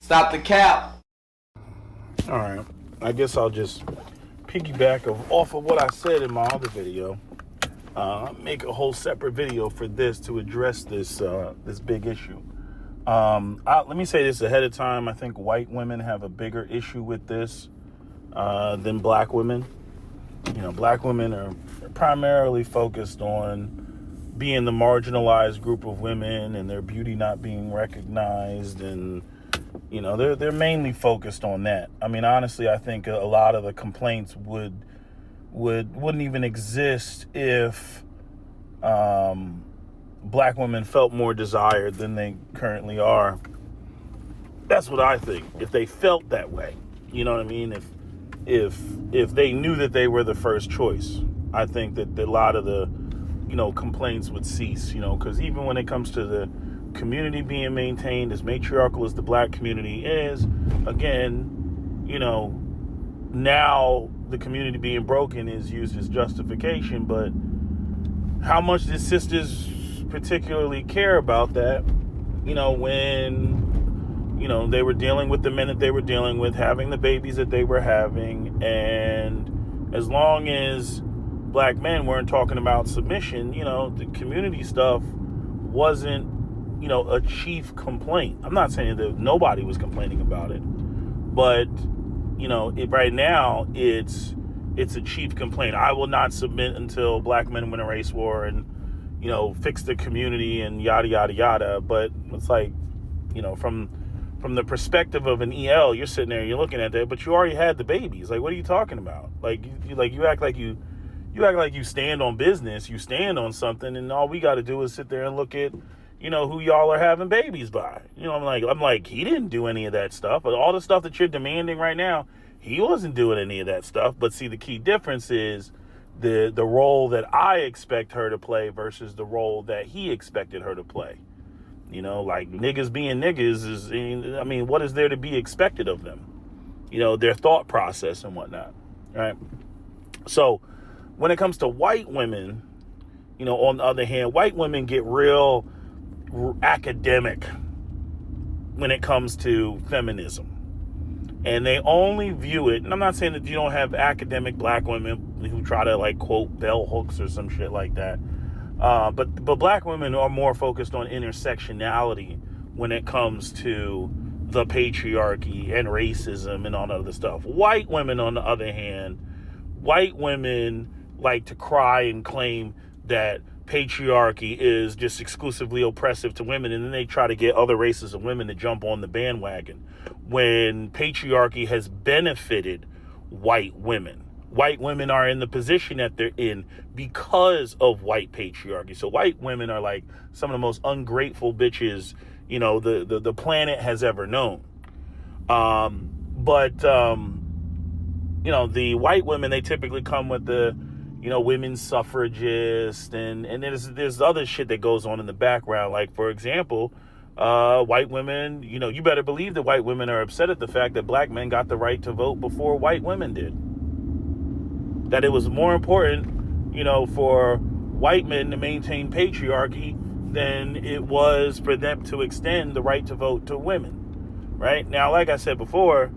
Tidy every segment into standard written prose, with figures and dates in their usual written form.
Stop the cap. All right. I guess I'll just piggyback off of what I said in my other video. Make a whole separate video for this to address this big issue. Let me say this ahead of time. I think white women have a bigger issue with this than black women. You know, black women are primarily focused on being the marginalized group of women and their beauty not being recognized, and you know, they're mainly focused on that. I mean, honestly, I think a lot of the complaints wouldn't even exist if black women felt more desired than they currently are. That's what I think. If they felt that way, you know what I mean? If they knew that they were the first choice, I think that a lot of the, you know, complaints would cease, you know, because even when it comes to the community being maintained, as matriarchal as the black community is, again, you know, now the community being broken is used as justification. But how much did sisters particularly care about that, you know, when, you know, they were dealing with the men that they were dealing with, having the babies that they were having? And as long as black men weren't talking about submission, you know, the community stuff wasn't, you know, a chief complaint. I'm not saying that nobody was complaining about it, but, you know, right now it's a chief complaint. I will not submit until black men win a race war and, you know, fix the community and yada, yada, yada. But it's like, you know, from the perspective of an EL, you're sitting there, you're looking at that, but you already had the babies. Like, what are you talking about? Like, you act like you stand on business, you stand on something, and all we got to do is sit there and look at, you know, who y'all are having babies by. You know, I'm like, he didn't do any of that stuff. But all the stuff that you're demanding right now, he wasn't doing any of that stuff. But see, the key difference is the role that I expect her to play versus the role that he expected her to play. You know, like, niggas being niggas is, I mean, what is there to be expected of them? You know, their thought process and whatnot, right? So when it comes to white women, you know, on the other hand, white women get real academic when it comes to feminism. And they only view it, and I'm not saying that you don't have academic black women who try to, like, quote bell hooks or some shit like that. But black women are more focused on intersectionality when it comes to the patriarchy and racism and all that other stuff. White women, on the other hand, white women like to cry and claim that patriarchy is just exclusively oppressive to women, and then they try to get other races of women to jump on the bandwagon when patriarchy has benefited white women. White women are in the position that they're in because of white patriarchy. So white women are like some of the most ungrateful bitches, you know, the planet has ever known. But you know, the white women, they typically come with the, you know, women's suffragists, and there's other shit that goes on in the background. Like, for example, white women, you know, you better believe that white women are upset at the fact that black men got the right to vote before white women did. That it was more important, you know, for white men to maintain patriarchy than it was for them to extend the right to vote to women, right? Now, like I said before,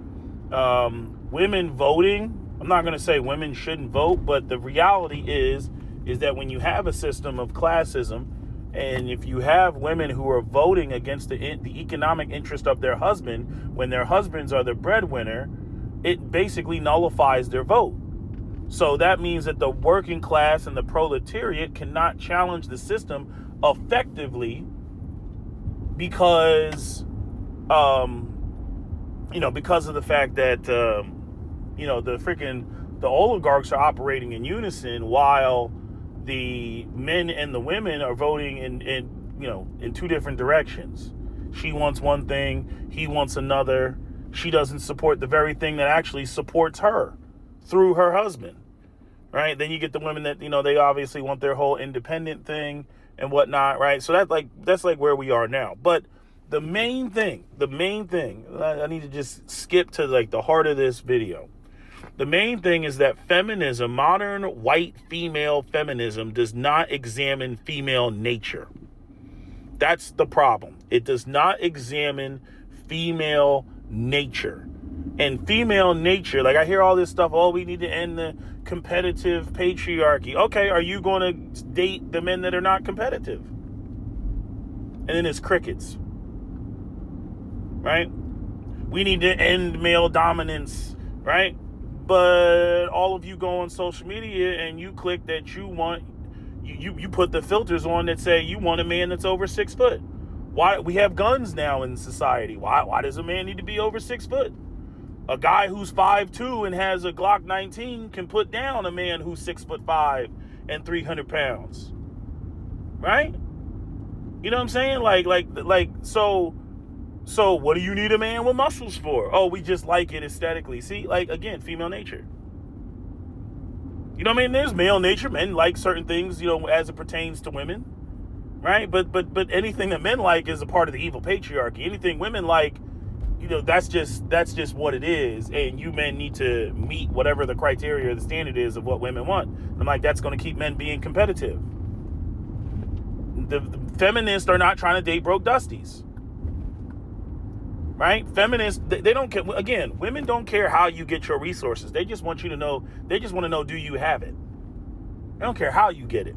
women voting, I'm not going to say women shouldn't vote, but the reality is that when you have a system of classism, and if you have women who are voting against the economic interest of their husband, when their husbands are the breadwinner, it basically nullifies their vote. So that means that the working class and the proletariat cannot challenge the system effectively because, you know, because of the fact that, you know, the oligarchs are operating in unison while the men and the women are voting in two different directions. She wants one thing, he wants another. She doesn't support the very thing that actually supports her through her husband, right? Then you get the women that, you know, they obviously want their whole independent thing and whatnot, right? So that's like where we are now. But the main thing, I need to just skip to like the heart of this video. The main thing is that feminism, modern white female feminism, does not examine female nature. That's the problem. It does not examine female nature. And female nature, like I hear all this stuff, oh, we need to end the competitive patriarchy. Okay, are you going to date the men that are not competitive? And then it's crickets, right? We need to end male dominance, right? But all of you go on social media and you click that you want, you put the filters on that say you want a man that's over 6 foot. Why? We have guns now in society. Why does a man need to be over 6 foot? A guy who's 5'2" and has a Glock 19 can put down a man who's 6'5" and 300 pounds, right? You know what I'm saying? So what do you need a man with muscles for? Oh, we just like it aesthetically. See, like, again, female nature. You know what I mean? There's male nature. Men like certain things, you know, as it pertains to women, right? But anything that men like is a part of the evil patriarchy. Anything women like, you know, that's just what it is. And you men need to meet whatever the criteria or the standard is of what women want. And I'm like, that's going to keep men being competitive. The feminists are not trying to date broke dusties. Right? Feminists, they don't care. Again, women don't care how you get your resources. They just want you to know, they just want to know, do you have it? They don't care how you get it.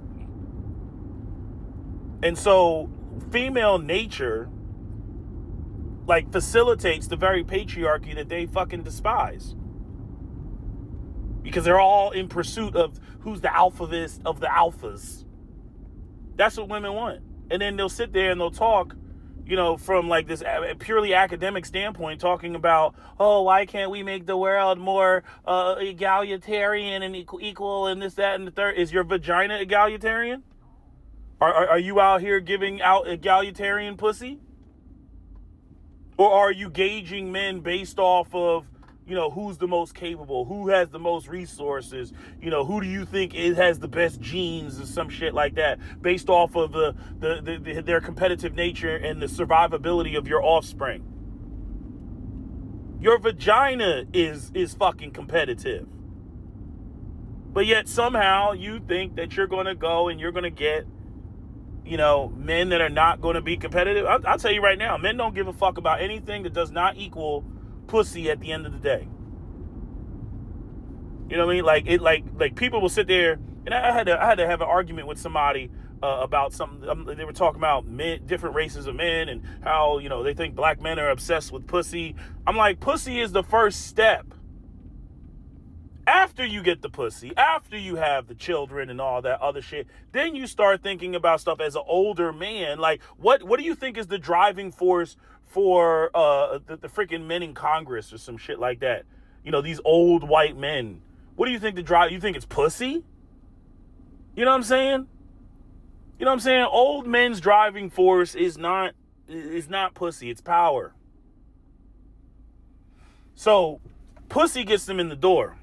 And so female nature, like, facilitates the very patriarchy that they fucking despise. Because they're all in pursuit of who's the alphavist of the alphas. That's what women want. And then they'll sit there and they'll talk, you know, from like this purely academic standpoint, talking about, oh, why can't we make the world more egalitarian and equal and this, that, and the third? Is your vagina egalitarian? Are you out here giving out egalitarian pussy? Or are you gauging men based off of, you know, who's the most capable, who has the most resources, you know, who do you think has the best genes or some shit like that, based off of their competitive nature and the survivability of your offspring? Your vagina is fucking competitive. But yet somehow you think that you're going to go and you're going to get, you know, men that are not going to be competitive. I'll tell you right now, men don't give a fuck about anything that does not equal pussy at the end of the day. You know what I mean? Like people will sit there, and I had to have an argument with somebody about something. They were talking about men, different races of men, and how, you know, they think black men are obsessed with pussy. I'm like, pussy is the first step. After you get the pussy, after you have the children and all that other shit, then you start thinking about stuff as an older man. Like, what do you think is the driving force for the freaking men in Congress or some shit like that? You know, these old white men. What do you think you think it's pussy? You know what I'm saying? You know what I'm saying? Old men's driving force is not pussy, it's power. So, pussy gets them in the door.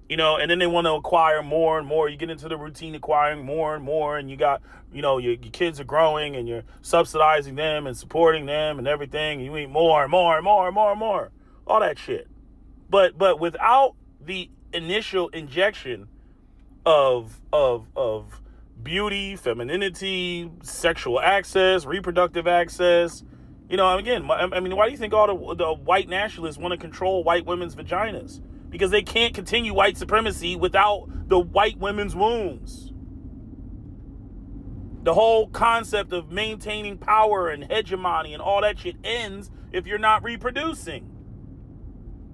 You know, and then they want to acquire more and more. You get into the routine acquiring more and more, and you got, you know, your kids are growing and you're subsidizing them and supporting them and everything. And you need more and more and more and more and more. All that shit. But without the initial injection of beauty, femininity, sexual access, reproductive access, you know, again, I mean, why do you think all the white nationalists want to control white women's vaginas? Because they can't continue white supremacy without the white women's wombs. The whole concept of maintaining power and hegemony and all that shit ends if you're not reproducing.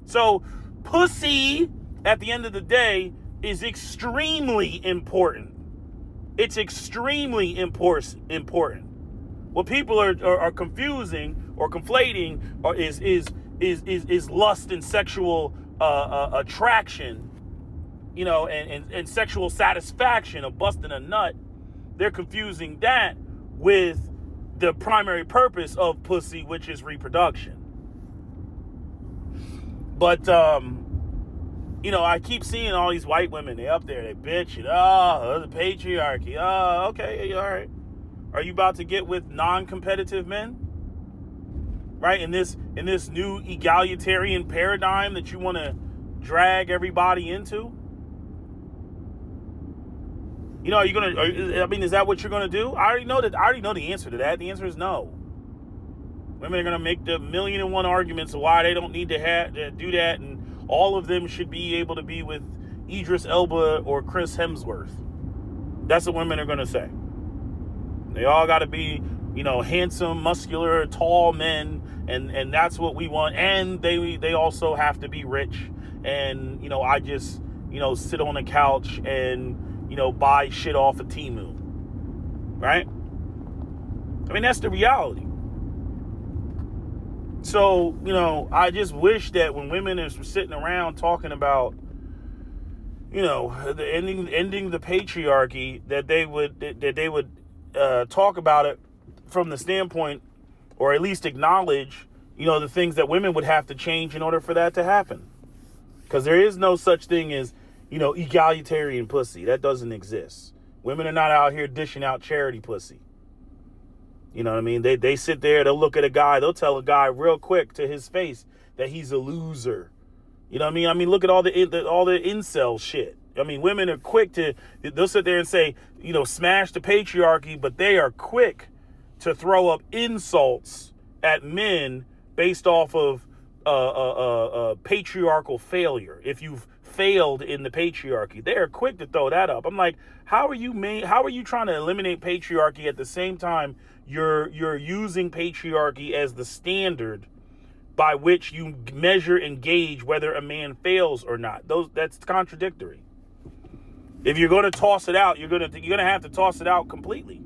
So, pussy, at the end of the day, is extremely important. It's extremely important. What people are confusing or conflating is lust and sexual attraction, you know, and sexual satisfaction of busting a nut. They're confusing that with the primary purpose of pussy, which is reproduction. But you know, I keep seeing all these white women, they up there, they bitching, the patriarchy, okay, all right. Are you about to get with non-competitive men? Right? In this new egalitarian paradigm that you want to drag everybody into? You know, is that what you're going to do? I already know the answer to that. The answer is no. Women are going to make the 1,000,001 arguments of why they don't need to do that, and all of them should be able to be with Idris Elba or Chris Hemsworth. That's what women are going to say. They all got to be, handsome, muscular, tall men, and that's what we want. And they also have to be rich. And, I just, sit on a couch and, buy shit off of Temu. Right? I mean, that's the reality. So, I just wish that when women are sitting around talking about, the ending the patriarchy, that they would talk about it from the standpoint, or at least acknowledge, the things that women would have to change in order for that to happen. Because there is no such thing as, egalitarian pussy. That doesn't exist. Women are not out here dishing out charity pussy. You know what I mean? They sit there, they'll look at a guy, they'll tell a guy real quick to his face that he's a loser. You know what I mean? I mean, look at all the incel shit. I mean, women are quick they'll sit there and say, smash the patriarchy, but they are quick to throw up insults at men based off of patriarchal failure. If you've failed in the patriarchy, they are quick to throw that up. I'm like, how are you trying to eliminate patriarchy at the same time you're using patriarchy as the standard by which you measure and gauge whether a man fails or not? That's contradictory. If you're going to toss it out, you're going to have to toss it out completely.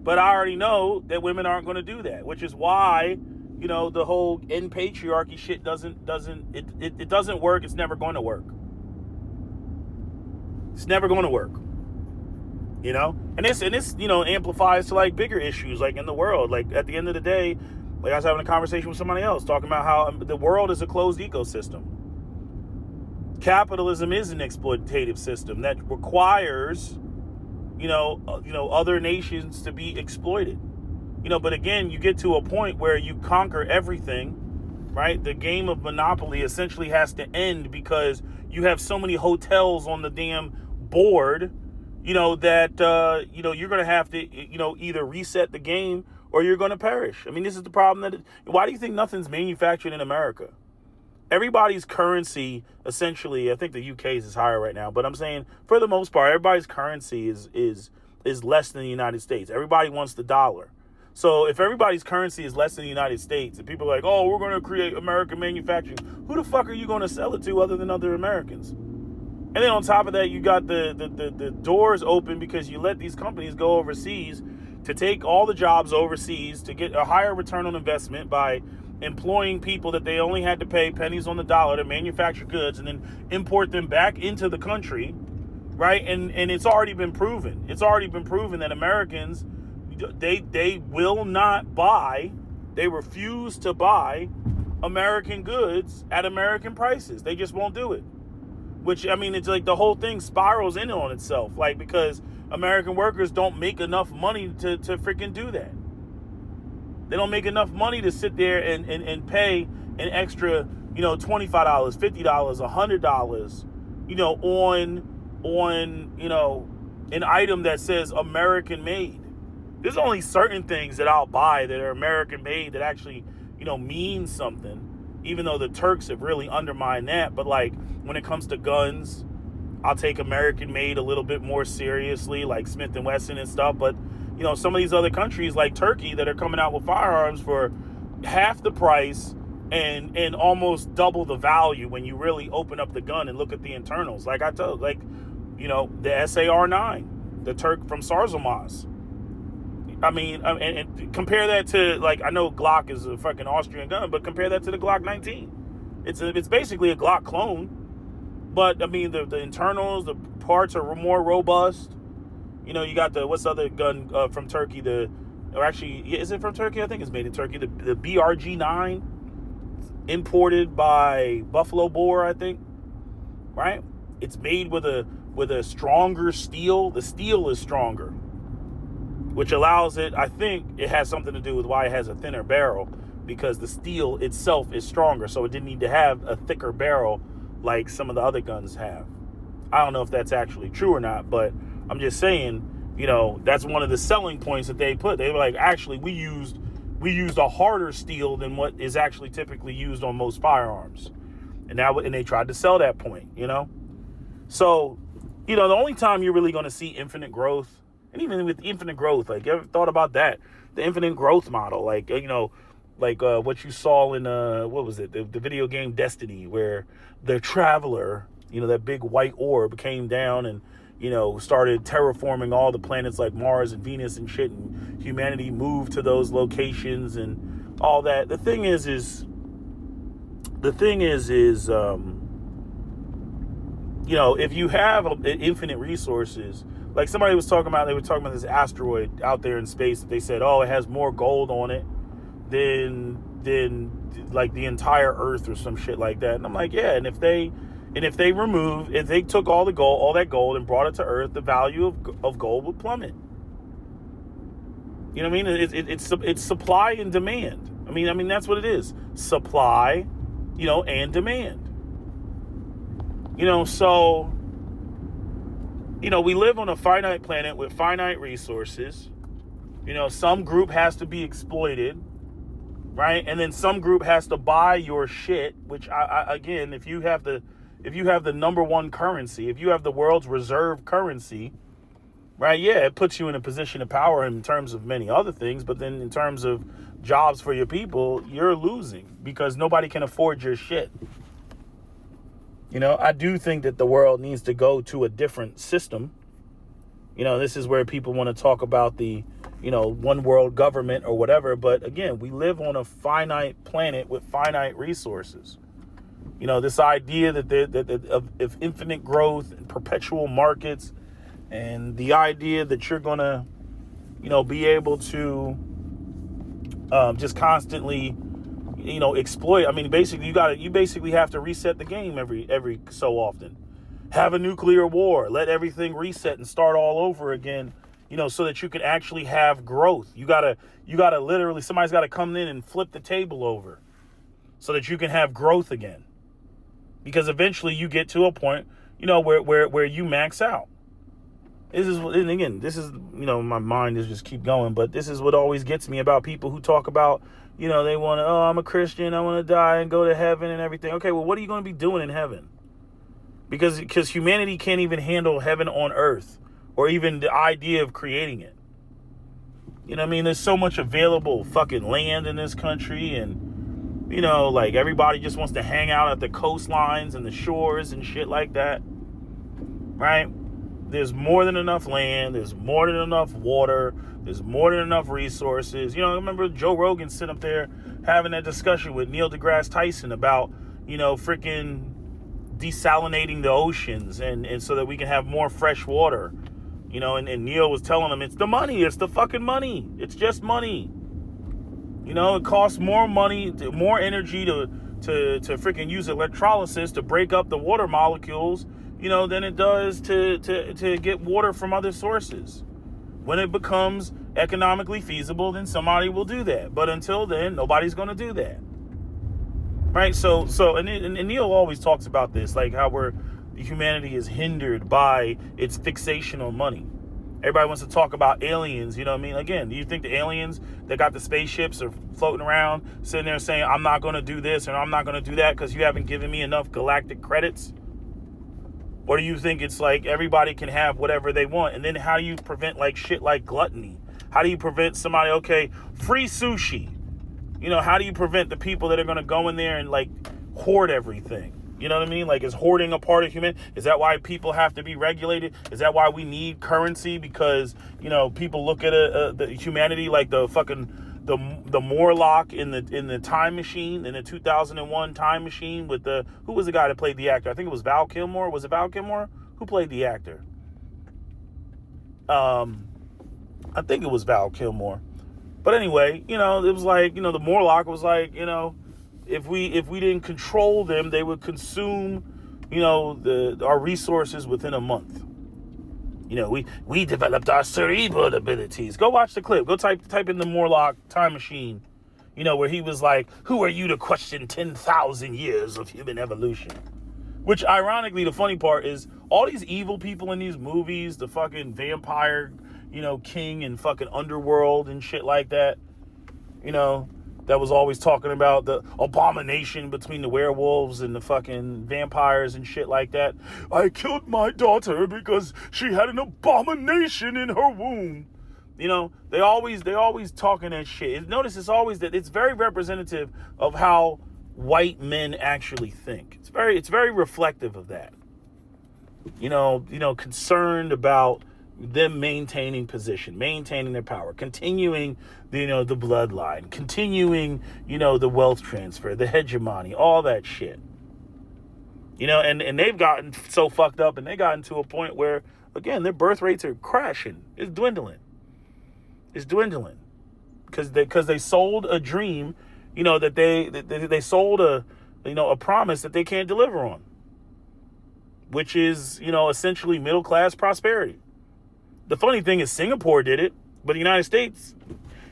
But I already know that women aren't going to do that, which is why, the whole end patriarchy shit doesn't work. It's never going to work. It's never going to work. And this amplifies to like bigger issues like in the world. Like at the end of the day, like I was having a conversation with somebody else talking about how the world is a closed ecosystem. Capitalism is an exploitative system that requires, other nations to be exploited. But again, you get to a point where you conquer everything, right? The game of Monopoly essentially has to end because you have so many hotels on the damn board, that, you're going to have to, either reset the game or you're going to perish. I mean, this is the problem. Why do you think nothing's manufactured in America? Everybody's currency, essentially, I think the UK's is higher right now, but I'm saying for the most part, everybody's currency is less than the United States. Everybody wants the dollar. So if everybody's currency is less than the United States and people are like, oh, we're going to create American manufacturing, who the fuck are you going to sell it to other than other Americans? And then on top of that, you got the doors open because you let these companies go overseas to take all the jobs overseas to get a higher return on investment by employing people that they only had to pay pennies on the dollar to manufacture goods and then import them back into the country, right? And it's already been proven. It's already been proven that Americans, they will not buy, they refuse to buy American goods at American prices. They just won't do it. Which, I mean, it's like the whole thing spirals in on itself, like, because American workers don't make enough money to freaking do that. They don't make enough money to sit there and pay an extra, $25, $50, $100, on an item that says American made. There's only certain things that I'll buy that are American made that actually, mean something, even though the Turks have really undermined that. But like when it comes to guns, I'll take American made a little bit more seriously, like Smith & Wesson and stuff. But, some of these other countries like Turkey that are coming out with firearms for half the price and almost double the value when you really open up the gun and look at the internals. Like I told, the SAR-9, the Turk from Sarzamaz. I mean, and compare that to, like, I know Glock is a fucking Austrian gun, but compare that to the Glock 19. It's basically a Glock clone, but I mean the internals, the parts are more robust. You got what's the other gun from Turkey? Is it from Turkey? I think it's made in Turkey. The BRG-9, imported by Buffalo Bore, I think. Right? It's made with a stronger steel. The steel is stronger, which allows it, I think it has something to do with why it has a thinner barrel, because the steel itself is stronger, so it didn't need to have a thicker barrel like some of the other guns have. I don't know if that's actually true or not, but I'm just saying, that's one of the selling points that they put. They were like, actually, we used, we used a harder steel than what is actually typically used on most firearms. And they tried to sell that point, you know? So, you know, the only time you're really going to see infinite growth, and even with infinite growth, like, you ever thought about that? The infinite growth model, like, you know, like what you saw in, what was it? The video game Destiny, where the Traveler, you know, that big white orb came down and, you know, started terraforming all the planets like Mars and Venus and shit, and humanity moved to those locations and all that. The thing is, you know, if you have infinite resources, like somebody was talking about, they were talking about this asteroid out there in space that they said, oh, it has more gold on it than like the entire Earth or some shit like that. And I'm like, yeah, and if they took all that gold and brought it to Earth, the value of gold would plummet. You know what I mean? It's supply and demand. I mean that's what it is. Supply, you know, and demand. You know, so, you know, we live on a finite planet with finite resources. You know, some group has to be exploited, right? And then some group has to buy your shit, which again, if you have the number one currency, if you have the world's reserve currency, right? Yeah, it puts you in a position of power in terms of many other things, but then in terms of jobs for your people, you're losing because nobody can afford your shit. You know, I do think that the world needs to go to a different system. You know, this is where people want to talk about the, you know, one world government or whatever. But again, we live on a finite planet with finite resources. You know, this idea of infinite growth and perpetual markets, and the idea that you're going to, you know, be able to just constantly, you know, exploit. I mean, basically, you basically have to reset the game every so often. Have a nuclear war, let everything reset and start all over again, you know, so that you can actually have growth. You gotta literally, somebody's got to come in and flip the table over so that you can have growth again. Because eventually you get to a point, you know, where you max out. And again, this is, you know, my mind is just keep going, but this is what always gets me about people who talk about, you know, they want to, oh, I'm a Christian, I want to die and go to heaven and everything. Okay, well, what are you going to be doing in heaven? Because humanity can't even handle heaven on earth, or even the idea of creating it. You know what I mean? There's so much available fucking land in this country, and, you know, like, everybody just wants to hang out at the coastlines and the shores and shit like that, right? There's more than enough land. There's more than enough water. There's more than enough resources. You know, I remember Joe Rogan sitting up there having that discussion with Neil deGrasse Tyson about, you know, freaking desalinating the oceans and so that we can have more fresh water. You know, and Neil was telling him, it's the money. It's the fucking money. It's just money. You know, it costs more money, more energy to freaking use electrolysis to break up the water molecules, you know, than it does to get water from other sources. When it becomes economically feasible, then somebody will do that. But until then, nobody's going to do that. Right? So and Neil always talks about this, like how humanity is hindered by its fixation on money. Everybody wants to talk about aliens, you know what I mean? Again, do you think the aliens that got the spaceships are floating around, sitting there saying, I'm not going to do this and I'm not going to do that because you haven't given me enough galactic credits? Or do you think it's like everybody can have whatever they want? And then how do you prevent like shit like gluttony? How do you prevent somebody, okay, free sushi? You know, how do you prevent the people that are going to go in there and like hoard everything? You know what I mean? Like, is hoarding a part of humanity? Is that why people have to be regulated? Is that why we need currency? Because, you know, people look at the humanity like the fucking the Morlock in the time machine, in the 2001 time machine with who was the guy that played the actor? I think it was Val Kilmer. Was it Val Kilmer? Who played the actor? I think it was Val Kilmer. But anyway, you know, it was like, you know, the Morlock was like, you know, if we didn't control them, they would consume, you know, our resources within a month. You know, we developed our cerebral abilities. Go watch the clip. Go type in the Morlock time machine, you know, where he was like, who are you to question 10,000 years of human evolution? Which, ironically, the funny part is all these evil people in these movies, the fucking vampire, you know, king and fucking underworld and shit like that, that was always talking about the abomination between the werewolves and the fucking vampires and shit like that. I killed my daughter because she had an abomination in her womb. They always talking that shit. Notice it's always that it's very representative of how white men actually think. It's very reflective of that. Concerned about them maintaining position, maintaining their power, continuing, the bloodline, continuing, the wealth transfer, the hegemony, all that shit. And they've gotten so fucked up, and they gotten to a point where, again, their birth rates are crashing. It's dwindling. Because they sold a dream, that they sold a promise that they can't deliver on, which is, essentially middle class prosperity. The funny thing is Singapore did it, but the United States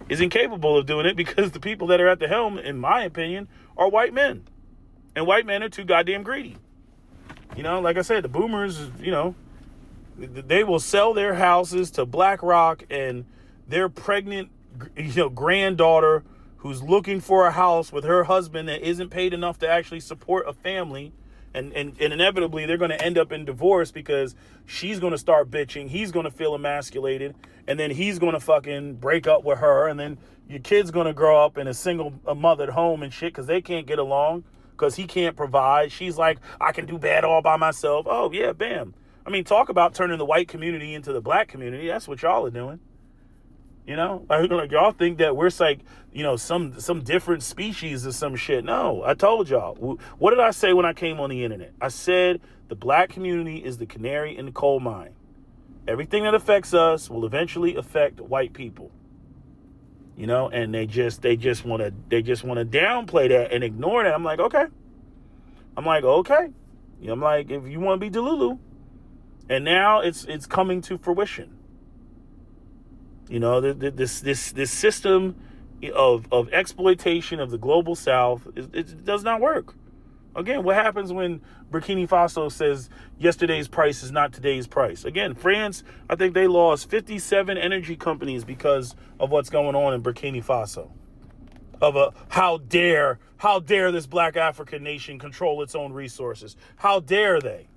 is incapable of doing it because the people that are at the helm, in my opinion, are white men. And white men are too goddamn greedy. Like I said, the boomers, they will sell their houses to BlackRock, and their pregnant, granddaughter who's looking for a house with her husband that isn't paid enough to actually support a family. And inevitably, they're going to end up in divorce because she's going to start bitching. He's going to feel emasculated. And then he's going to fucking break up with her. And then your kid's going to grow up in a mothered home and shit because they can't get along because he can't provide. She's like, I can do bad all by myself. Oh, yeah, bam. I mean, talk about turning the white community into the black community. That's what y'all are doing. Like y'all think that we're like, some different species or some shit. No, I told y'all. What did I say when I came on the internet? I said the black community is the canary in the coal mine. Everything that affects us will eventually affect white people. And they just want to downplay that and ignore that. I'm like, okay. I'm like, if you want to be Delulu, and now it's coming to fruition. This system of exploitation of the global South, it does not work. Again, what happens when Burkina Faso says yesterday's price is not today's price? Again, France, I think they lost 57 energy companies because of what's going on in Burkina Faso. How dare this black African nation control its own resources? How dare they?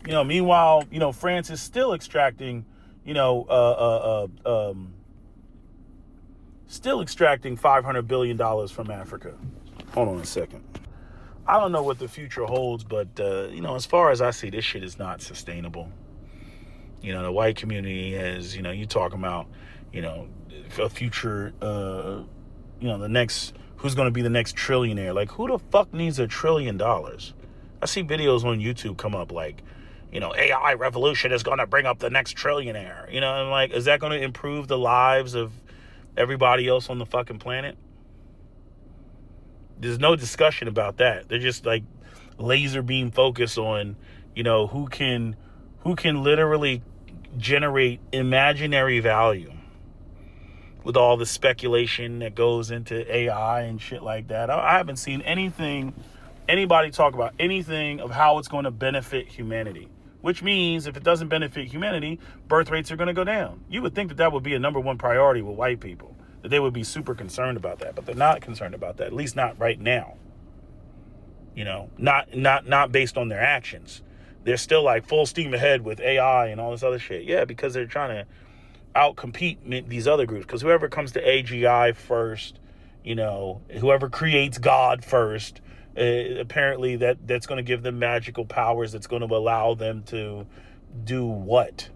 Meanwhile, France is still extracting, $500 billion from Africa. Hold on a second. I don't know what the future holds, but, as far as I see, this shit is not sustainable. The white community is, you talking about, a future, the next, who's going to be the next trillionaire? Like, who the fuck needs $1 trillion? I see videos on YouTube come up like, AI revolution is going to bring up the next trillionaire. And like, is that going to improve the lives of everybody else on the fucking planet? There's no discussion about that. They're just like laser beam focus on, who can literally generate imaginary value with all the speculation that goes into AI and shit like that. I haven't seen anybody talk about anything of how it's going to benefit humanity. Which means if it doesn't benefit humanity, birth rates are going to go down. You would think that would be a number one priority with white people, that they would be super concerned about that, but they're not concerned about that, at least not right now. Not based on their actions. They're still like full steam ahead with AI and all this other shit. Yeah, because they're trying to outcompete these other groups. Because whoever comes to AGI first, whoever creates God first, apparently that's going to give them magical powers that's going to allow them to do what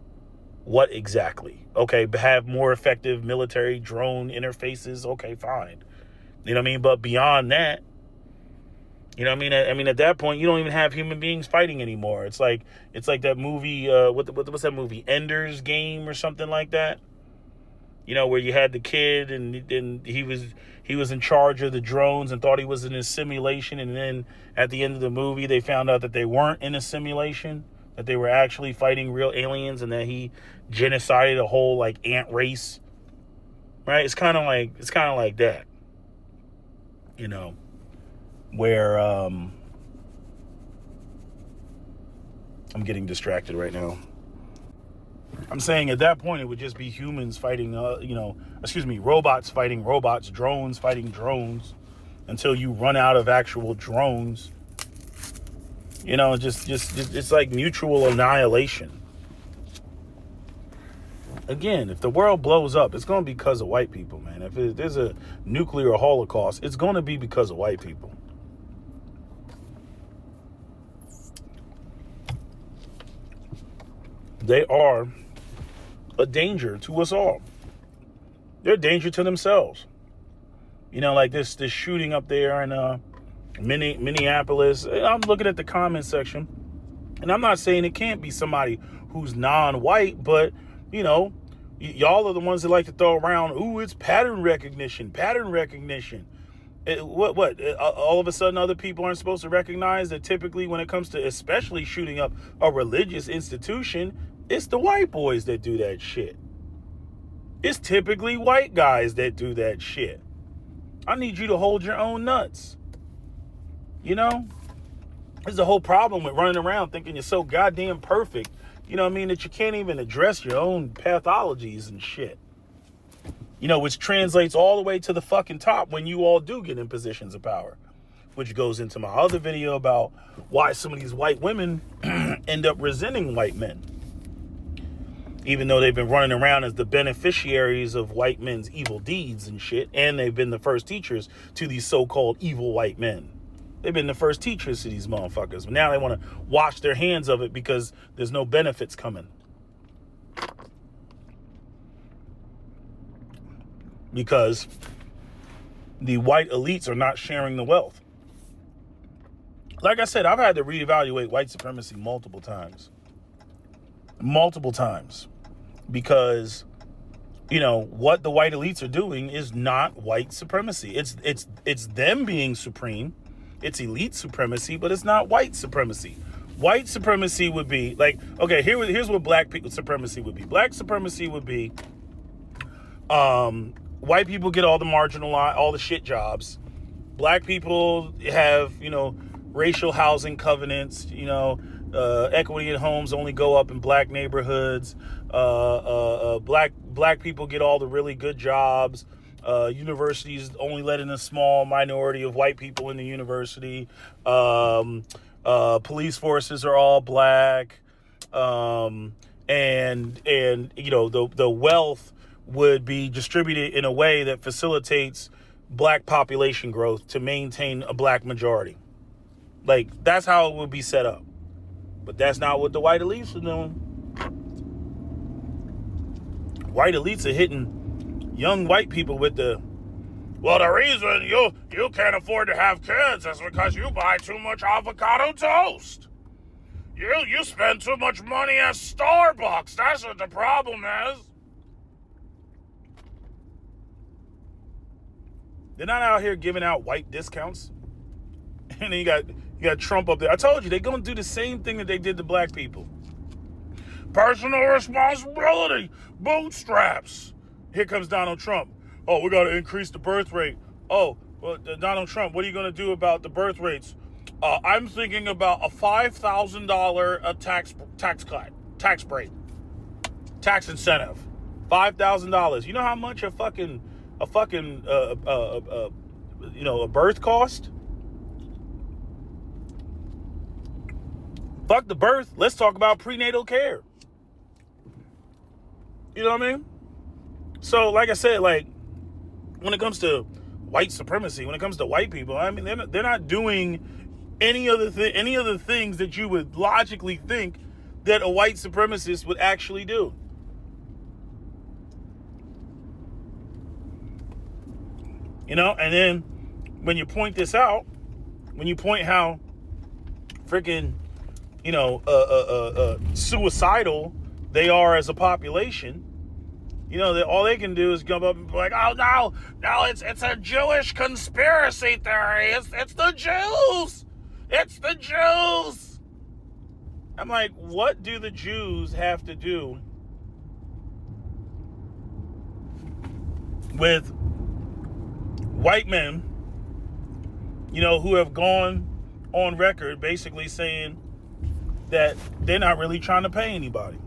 exactly? Okay, have more effective military drone interfaces. Okay, fine. But beyond that, at that point, you don't even have human beings fighting anymore. It's like that movie, what's that movie, Ender's Game or something like that? Where you had the kid and he was in charge of the drones and thought he was in a simulation. And then at the end of the movie, they found out that they weren't in a simulation, that they were actually fighting real aliens, and that he genocided a whole like ant race. Right? It's kind of like that, where I'm getting distracted right now. I'm saying at that point, it would just be humans fighting, robots fighting robots, drones fighting drones, until you run out of actual drones. Just it's like mutual annihilation. Again, if the world blows up, it's going to be because of white people, man. If there's a nuclear holocaust, it's going to be because of white people. They are a danger to us all. They're a danger to themselves. Like this shooting up there in Minneapolis. I'm looking at the comment section, and I'm not saying it can't be somebody who's non-white, but y'all are the ones that like to throw around, ooh, it's pattern recognition. All of a sudden other people aren't supposed to recognize that typically when it comes to especially shooting up a religious institution, it's the white boys that do that shit. It's typically white guys that do that shit. I need you to hold your own nuts. There's a whole problem with running around thinking you're so goddamn perfect, that you can't even address your own pathologies and shit. Which translates all the way to the fucking top when you all do get in positions of power, which goes into my other video about why some of these white women end up resenting white men, even though they've been running around as the beneficiaries of white men's evil deeds and shit, and they've been the first teachers to these so-called evil white men. They've been the first teachers to these motherfuckers. But now they want to wash their hands of it because there's no benefits coming. Because the white elites are not sharing the wealth. Like I said, I've had to reevaluate white supremacy multiple times. Because, what the white elites are doing is not white supremacy. It's them being supreme. It's elite supremacy, but it's not white supremacy. White supremacy would be like, okay, here's what black people supremacy would be. Black supremacy would be white people get all the shit jobs. Black people have, racial housing covenants, equity in homes only go up in black neighborhoods. Black people get all the really good jobs. Universities only let in a small minority of white people in the university. Police forces are all black. And the wealth would be distributed in a way that facilitates black population growth to maintain a black majority. Like, that's how it would be set up. But that's not what the white elites are doing. White elites are hitting young white people with the reason you can't afford to have kids is because you buy too much avocado toast. You spend too much money at Starbucks. That's what the problem is. They're not out here giving out white discounts. And then you got Trump up there. I told you, they're going to do the same thing that they did to black people. Personal responsibility. Bootstraps. Here comes Donald Trump. Oh, we got to increase the birth rate. Oh, well, Donald Trump, what are you going to do about the birth rates? I'm thinking about a $5,000 tax cut, tax break, tax incentive, $5,000. You know how much a birth cost? Fuck the birth. Let's talk about prenatal care. You know what I mean? So, like I said, like, when it comes to white supremacy, when it comes to white people, I mean, they're not doing any other things that you would logically think that a white supremacist would actually do. And then when you point this out, when you point how freaking, suicidal they are as a population, all they can do is come up and be like, oh, no, it's a Jewish conspiracy theory. It's the Jews. It's the Jews. I'm like, what do the Jews have to do with white men, who have gone on record basically saying that they're not really trying to pay anybody?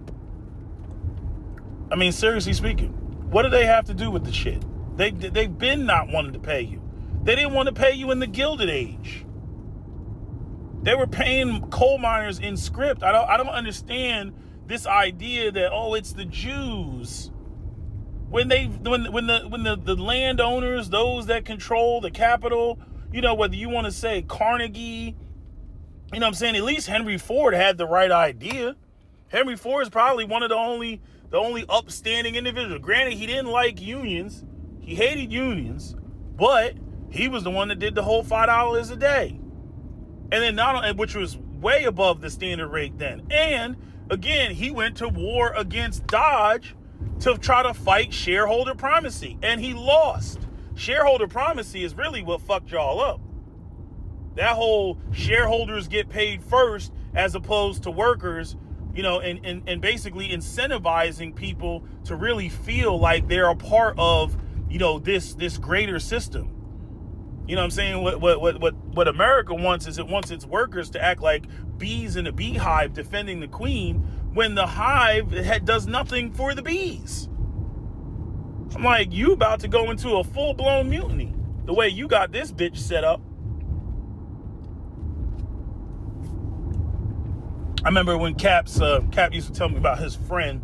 I mean, seriously speaking, what do they have to do with the shit? They've been not wanting to pay you. They didn't want to pay you in the Gilded Age. They were paying coal miners in script. I don't understand this idea that, oh, it's the Jews. When the landowners, those that control the capital, you know, whether you want to say Carnegie, you know what I'm saying? At least Henry Ford had the right idea. Henry Ford is probably one of the only upstanding individuals. Granted, he didn't like unions. He hated unions, but he was the one that did the whole $5 a day. And then which was way above the standard rate then. And again, he went to war against Dodge to try to fight shareholder primacy, and he lost. Shareholder primacy is really what fucked y'all up. That whole shareholders get paid first as opposed to workers, you know, and basically incentivizing people to really feel like they're a part of, you know, this greater system. You know what I'm saying? What America wants is it wants its workers to act like bees in a beehive defending the queen when the hive does nothing for the bees. I'm like, you about to go into a full-blown mutiny the way you got this bitch set up. I remember when Cap used to tell me about his friend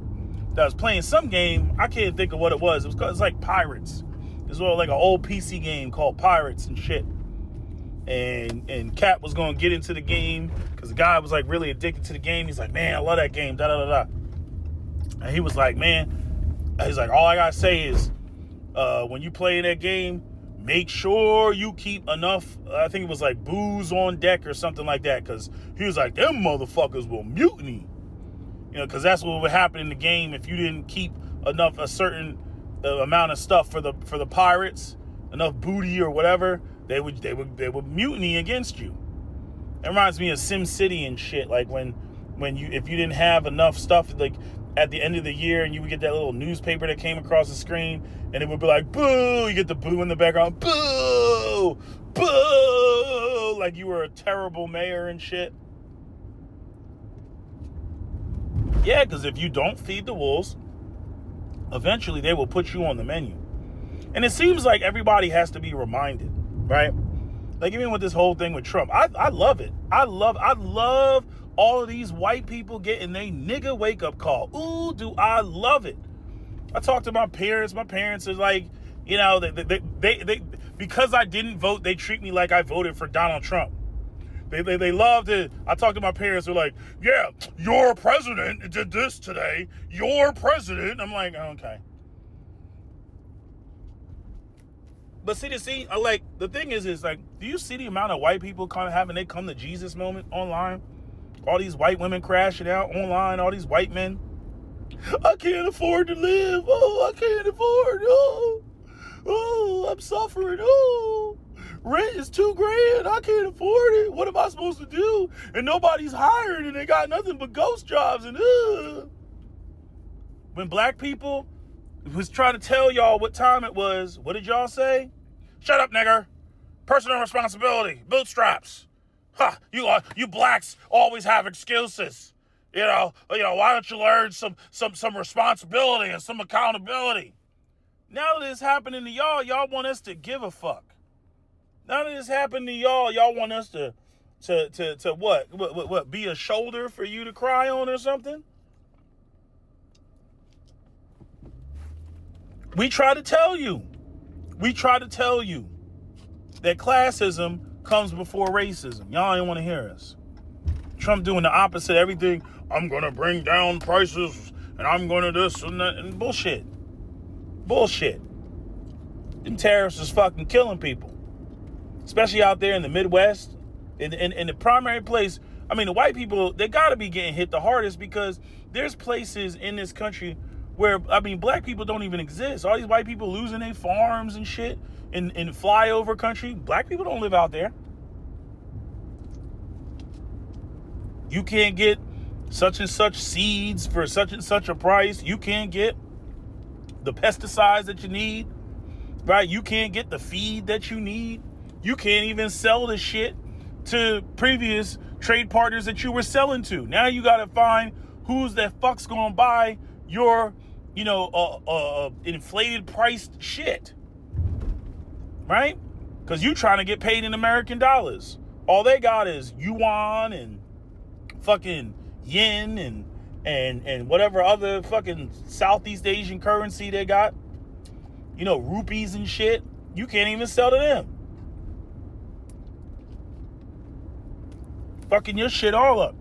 that was playing some game. I can't think of what it was. It was like Pirates. It was like an old PC game called Pirates and shit. And Cap was going to get into the game because the guy was like really addicted to the game. He's like, man, I love that game, da da da da. And he was like, man, he's like, all I gotta say is, when you play that game, make sure you keep enough, I think it was like booze on deck or something like that, because he was like, them motherfuckers will mutiny. You know, because that's what would happen in the game if you didn't keep enough, a certain amount of stuff for the pirates, enough booty or whatever, they would mutiny against you. It reminds me of Sim City and shit, like when if you didn't have enough stuff, like at the end of the year, and you would get that little newspaper that came across the screen, and it would be like, boo, you get the boo in the background, boo, boo, like you were a terrible mayor and shit. Yeah, because if you don't feed the wolves, eventually they will put you on the menu. And it seems like everybody has to be reminded, right? Like even with this whole thing with Trump, I love it. I love all of these white people getting they nigga wake up call. Ooh, do I love it. I talked to my parents. My parents are like, you know, they because I didn't vote, they treat me like I voted for Donald Trump. They loved it. I talked to my parents. They're like, yeah, your president did this today. Your president. I'm like, okay. But see, like, the thing is like, do you see the amount of white people kind of having they come to Jesus moment online? All these white women crashing out online, all these white men. I can't afford to live. Oh, I can't afford. Oh, I'm suffering. Oh, rent is $2,000. I can't afford it. What am I supposed to do? And nobody's hired, and they got nothing but ghost jobs. And when black people was trying to tell y'all what time it was, what did y'all say? Shut up, nigger. Personal responsibility. Bootstraps. Ha! You blacks always have excuses. You know. Why don't you learn some responsibility and some accountability? Now that it's happening to y'all want us to give a fuck. Now that it's happened to y'all want us to what? Be a shoulder for you to cry on or something? We try to tell you that classism comes before racism. Y'all ain't want to hear us. Trump doing the opposite. Everything, I'm going to bring down prices and I'm going to this and that, and bullshit. Them tariffs is fucking killing people. Especially out there in the Midwest. In the primary place, I mean, the white people, they got to be getting hit the hardest because there's places in this country where, I mean, black people don't even exist. All these white people losing their farms and shit in flyover country. Black people don't live out there. You can't get such and such seeds for such and such a price. You can't get the pesticides that you need, right? You can't get the feed that you need. You can't even sell the shit to previous trade partners that you were selling to. Now you got to find who's the fuck's going to buy your inflated priced shit, right? Because you trying to get paid in American dollars. All they got is yuan and fucking yen and whatever other fucking Southeast Asian currency they got. Rupees and shit. You can't even sell to them. Fucking your shit all up.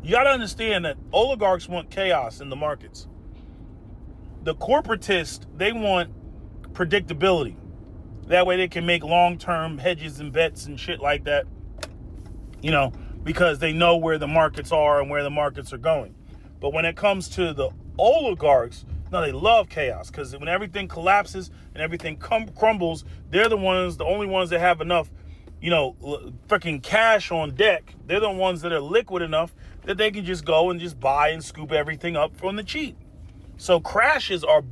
You gotta understand that oligarchs want chaos in the markets. The corporatists, they want predictability. That way they can make long-term hedges and bets and shit like that, because they know where the markets are and where the markets are going. But when it comes to the oligarchs, no, they love chaos, because when everything collapses and everything crumbles, they're the only ones that have enough, freaking cash on deck. They're the ones that are liquid enough that they can just go and just buy and scoop everything up from the cheap. So crashes are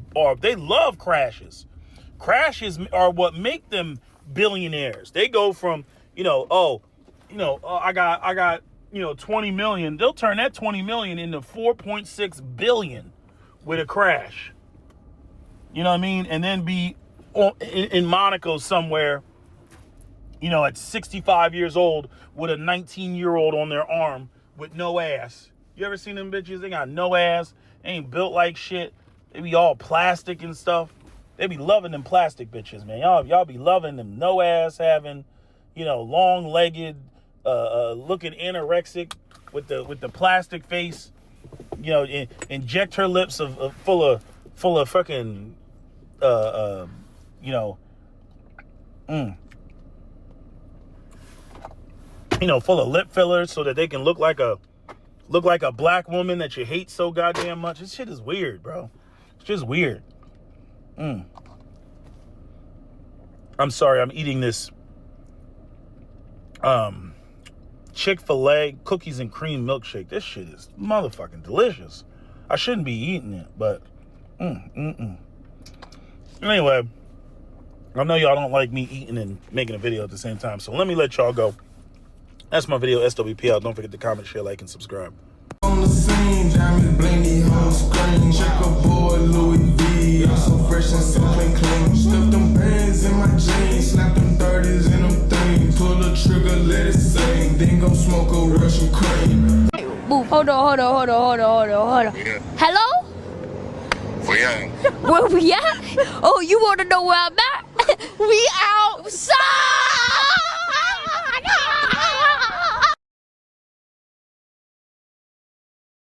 they love crashes. Crashes are what make them billionaires. They go from, I got 20 million. They'll turn that 20 million into 4.6 billion with a crash. You know what I mean? And then be in Monaco somewhere, at 65 years old with a 19-year-old on their arm with no ass. You ever seen them bitches? They got no ass. They ain't built like shit. They be all plastic and stuff. They be loving them plastic bitches, man. Y'all be loving them no ass having, long-legged, looking anorexic with the plastic face. Inject her lips full of fucking full of lip fillers so that they can look like a black woman that you hate so goddamn much. This shit is weird, bro. It's just weird. I'm sorry, I'm eating this Chick-fil-A cookies and cream milkshake. This shit is motherfucking delicious. I shouldn't be eating it, but Anyway, I know y'all don't like me eating and making a video at the same time, so let me let y'all go. That's my video, SWP out. Don't forget to comment, share, like, and subscribe. On the scene, diamond blingy whole screen. Checkerboard Louis V. I'm so fresh and so clean. Stuff them bands in my jeans. Slap them 30s in them things. Pull the trigger, let it sing. Then go smoke a Russian cream. Move. Hold on. Yeah. Hello? Where you at? Where we at? Oh, you want to know where I'm at? We outside!